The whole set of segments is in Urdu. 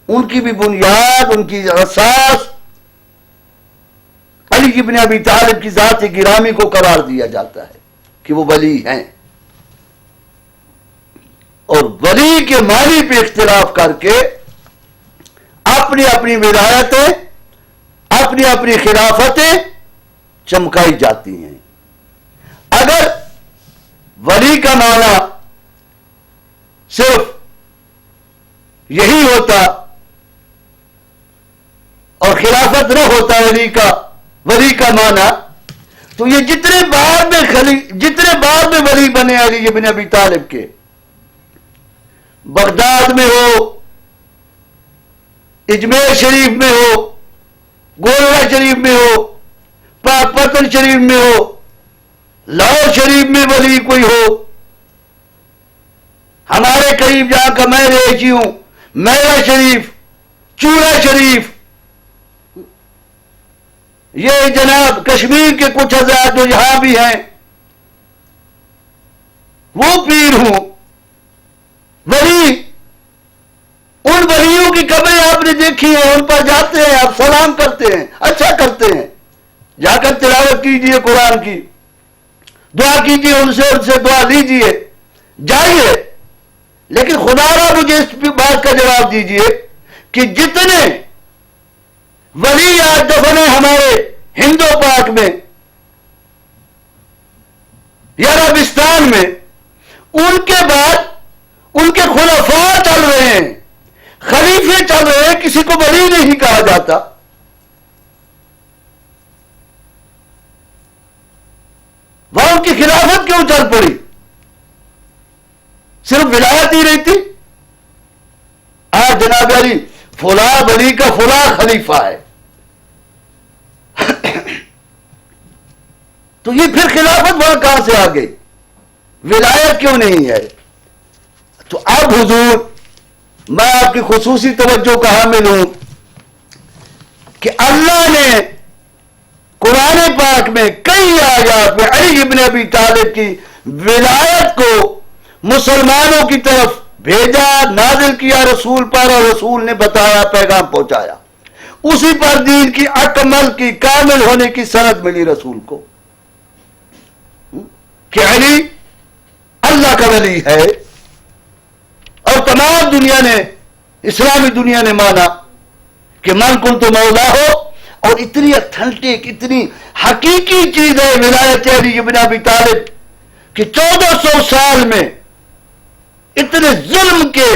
ان کی بھی بنیاد، ان کی اساس علی ابن ابی طالب کی ذات گرامی کو قرار دیا جاتا ہے کہ وہ ولی ہیں، اور ولی کے معنی پہ اختلاف کر کے اپنی اپنی ولایتیں، اپنی اپنی خلافتیں چمکائی جاتی ہیں۔ اگر ولی کا معنی صرف یہی ہوتا اور خلافت نہ ہوتا ولی کا معنی، تو یہ جتنے بعد میں ولی بنے علی ابن ابی طالب کے، بغداد میں ہو، اجمیر شریف میں ہو، گولڑا شریف میں ہو، پاک پتن شریف میں ہو، لاہور شریف میں ولی کوئی ہو، ہمارے قریب جہاں کا میں رہی ہوں، میرا شریف، چورا شریف، یہ جناب کشمیر کے کچھ حضرات جو یہاں بھی ہیں، وہ پیر ہوں، ولی، ان ولیوں کی قبریں آپ نے دیکھی ہیں، ان پر جاتے ہیں، آپ سلام کرتے ہیں، اچھا کرتے ہیں، جا کر تلاوت کیجئے قرآن کی، دعا کیجئے ان سے دعا لیجئے، جائیے، لیکن خدا را مجھے اس بات کا جواب دیجئے کہ جتنے ولی آج دفن ہیں ہمارے ہندو پاک میں یا عربستان میں، ان کے بعد ان کے خلفاء چل رہے ہیں، خلیفے چل رہے ہیں، کسی کو ولی نہیں کہا جاتا۔ وہاں ان کی خلافت کیوں چل پڑی؟ صرف ولایت ہی رہتی؟ آج جناب علی فلاں ولی کا فلاں خلیفہ ہے، تو یہ پھر خلافت وہاں کہاں سے آ گئی؟ ولایت کیوں نہیں ہے؟ تو اب حضور میں آپ کی خصوصی توجہ کا حامل ہوں کہ اللہ نے قرآن پاک میں کئی آیات میں علی ابن ابی طالب کی ولایت کو مسلمانوں کی طرف بھیجا، نازل کیا رسول پر، اور رسول نے بتایا، پیغام پہنچایا، اسی پر دین کی اکمل کی کامل ہونے کی سند ملی رسول کو کہ علی اللہ کا ولی ہے، اور تمام دنیا نے، اسلامی دنیا نے مانا کہ من کنت مولا ہو، اور اتنی اتھنٹک، اتنی حقیقی چیز ہے ولایت علی ابن ابی طالب کہ 1400 سال میں اتنے ظلم کے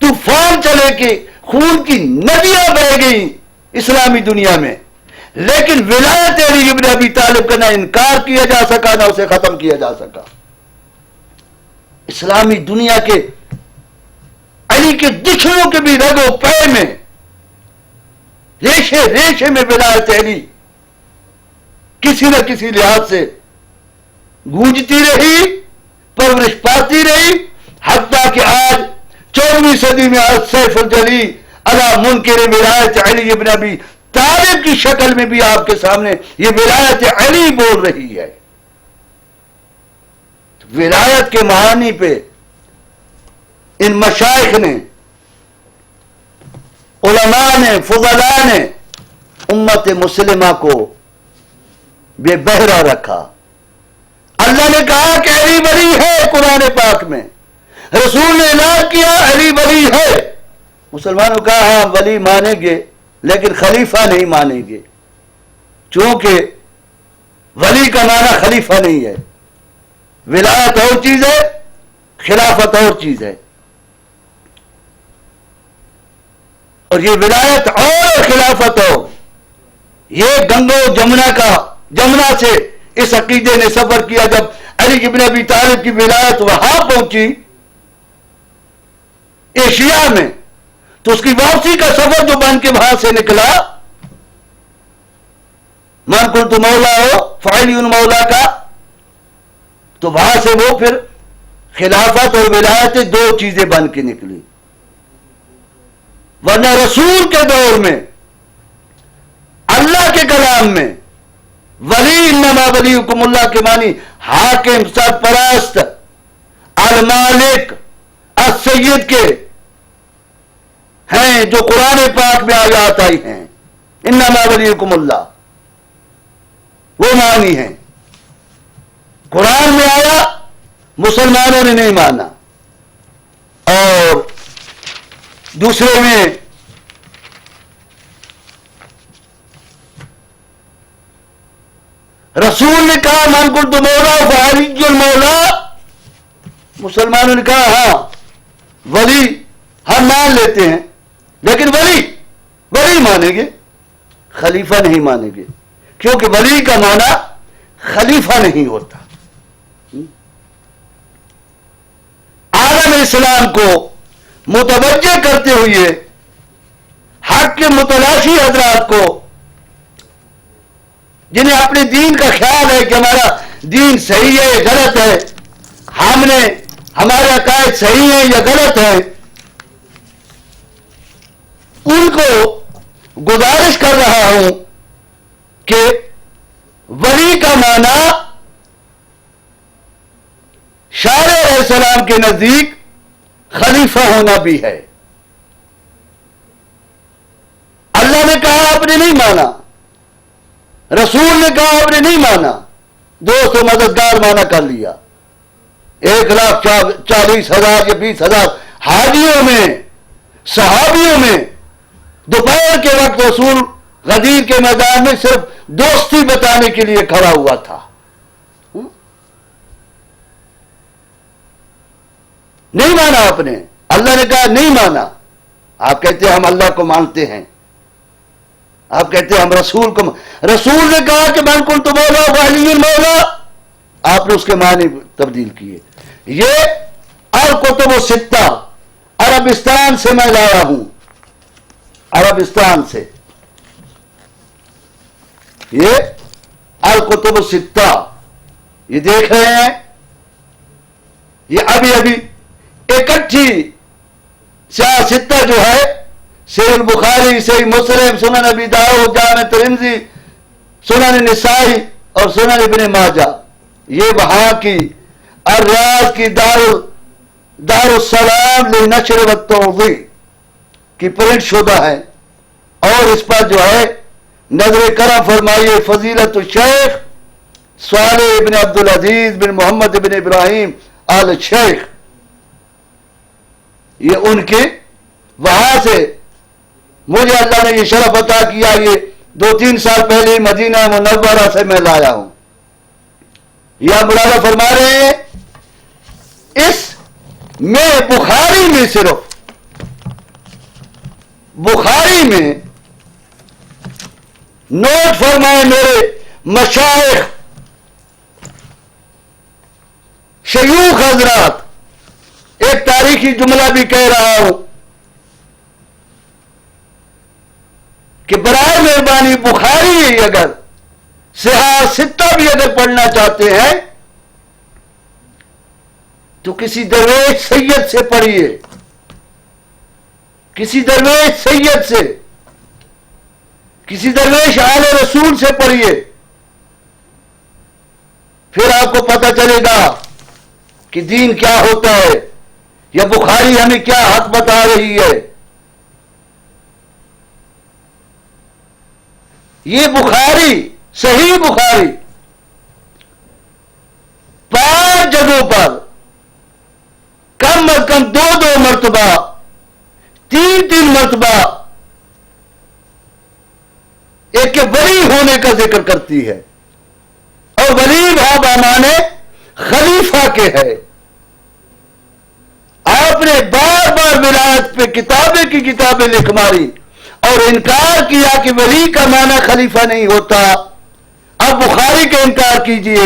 طوفان چلے کہ خون کی ندیاں بہ گئیں اسلامی دنیا میں، لیکن ولایت علی ابن ابی طالب کا نہ انکار کیا جا سکا، نہ اسے ختم کیا جا سکا۔ اسلامی دنیا کے علی کے دشمنوں کے بھی رگ و پے میں، ریشے ریشے میں ولایت علی کسی نہ کسی لحاظ سے گونجتی رہی، پرورش پاتی رہی، حتیٰ کہ آج 14ویں صدی میں سیف الجلی علی منکر ولایت علی ابن ابی طالب کی شکل میں بھی آپ کے سامنے یہ ولایت علی بول رہی ہے۔ ولایت کے معانی پہ ان مشائخ نے، علماء نے، فضلاء نے امت مسلمہ کو بے بہرا رکھا۔ اللہ نے کہا کہ علی ولی ہے قرآن پاک میں، رسول نے اعلان کیا علی ولی ہے، مسلمانوں کہا ہاں ولی مانیں گے لیکن خلیفہ نہیں مانیں گے، چونکہ ولی کا معنی خلیفہ نہیں ہے، ولایت اور چیز ہے، خلافت اور چیز ہے، اور یہ ولایت اور خلافت اور یہ گنگا و جمنا سے اس عقیدے نے سفر کیا۔ جب علی ابن ابی طالب کی ولایت وہاں پہنچی ایشیا میں، تو اس کی واپسی کا سفر جو بن کے وہاں سے نکلا، من کنت مولا ہو فعلی مولا کا، تو وہاں سے وہ پھر خلافت اور ولایت دو چیزیں بن کے نکلی۔ ورنہ رسول کے دور میں اللہ کے کلام میں ولی انما ولیکم اللہ کے معنی حاکم، سرپرست، المالک، السید کے ہیں جو قرآن پاک میں آیات آئی ہیں، انما ولیکم اللہ، وہ مانی ہیں. قرآن میں آیا، مسلمانوں نے نہیں مانا. اور دوسرے میں رسول نے کہا من کنت مولا فعلی المولا، مسلمانوں نے کہا ہاں ولی ہم مان لیتے ہیں، لیکن ولی مانیں گے، خلیفہ نہیں مانیں گے، کیونکہ ولی کا معنی خلیفہ نہیں ہوتا. عالم اسلام کو متوجہ کرتے ہوئے حق کے متلاشی حضرات کو، جنہیں اپنے دین کا خیال ہے کہ ہمارا دین صحیح ہے یا غلط ہے، ہمارے عقائد صحیح ہیں یا غلط ہیں، ان کو گزارش کر رہا ہوں کہ ولی کا معنی شاعر علیہ السلام کے نزدیک خلیفہ ہونا بھی ہے. اللہ نے کہا آپ نے نہیں مانا، رسول نے کہا آپ نے نہیں مانا، دوست و مددگار مانا کر لیا. 1,40,000 یا 20,000 حاجیوں میں، صحابیوں میں دوپہر کے وقت رسول غدیر کے میدان میں صرف دوستی بتانے کے لیے کھڑا ہوا تھا. نہیں مانا آپ نے، اللہ نے کہا نہیں مانا. آپ کہتے ہیں ہم اللہ کو مانتے ہیں، آپ کہتے ہیں ہم رسول کو رسول نے کہا کہ من کنت مولا فعلی المولا، آپ نے اس کے معنی تبدیل کیے. یہ الکتب الستہ عربستان سے میں لایا ہوں، عربستان سے. یہ الکتب الستہ یہ دیکھ رہے ہیں، یہ ابھی اکٹھی ستہ جو ہے، صحیح البخاری، صحیح مسلم، سنن ابی داؤد، جامع ترمذی، سنن نسائی اور سنن ابن ماجہ، یہ وہاں کی الریاض کی دار السلام للنشر والتوضیح کی پرنٹ شدہ ہے. اور اس پر جو ہے نظر کرم فرمائیے فضیلت الشیخ صالح ابن عبدالعزیز بن محمد بن ابراہیم آل شیخ، یہ ان کے وہاں سے مجھے اللہ نے یہ شرف عطا کیا. یہ 2-3 سال پہلے مدینہ منورہ سے میں لایا ہوں. یہ مولانا فرما رہے ہیں اس میں بخاری میں، صرف بخاری میں نوٹ فرمائے میرے مشائخ شیوخ حضرات، ایک تاریخی جملہ بھی کہہ رہا ہوں کہ برائے مہربانی بخاری اگر صحاح ستہ بھی اگر پڑھنا چاہتے ہیں تو کسی درویش سید سے پڑھیے، کسی درویش سید سے، کسی درویش آل رسول سے پڑھیے، پھر آپ کو پتہ چلے گا کہ دین کیا ہوتا ہے، یا بخاری ہمیں کیا حق بتا رہی ہے. یہ بخاری، صحیح بخاری 5 جگہوں پر کم از کم 2 مرتبہ، 3 مرتبہ ایک کے ولی ہونے کا ذکر کرتی ہے. اور ولی وہاں بامانے خلیفہ کے ہے. آپ نے بار بار ولایت پہ کتابیں کی کتابیں لکھ ماری اور انکار کیا کہ ولی کا معنی خلیفہ نہیں ہوتا. اب بخاری کا انکار کیجئے،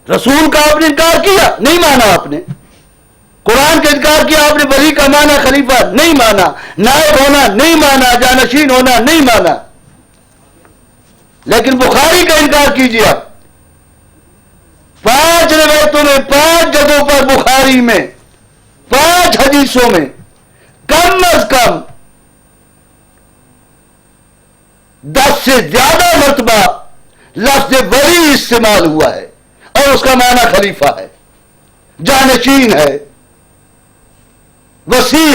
رسول کا آپ نے انکار کیا، نہیں مانا آپ نے. قرآن کا انکار کیا آپ نے، ولی کا معنی خلیفہ نہیں مانا، نائب ہونا نہیں مانا، جانشین ہونا نہیں مانا. لیکن بخاری کا انکار کیجئے آپ. 5 روایتوں میں، 5 جگہوں پر بخاری میں، 5 حدیثوں میں کم از کم 10 سے زیادہ مرتبہ لفظ ولی استعمال ہوا ہے، اور اس کا معنی خلیفہ ہے، جانشین ہے. وسیع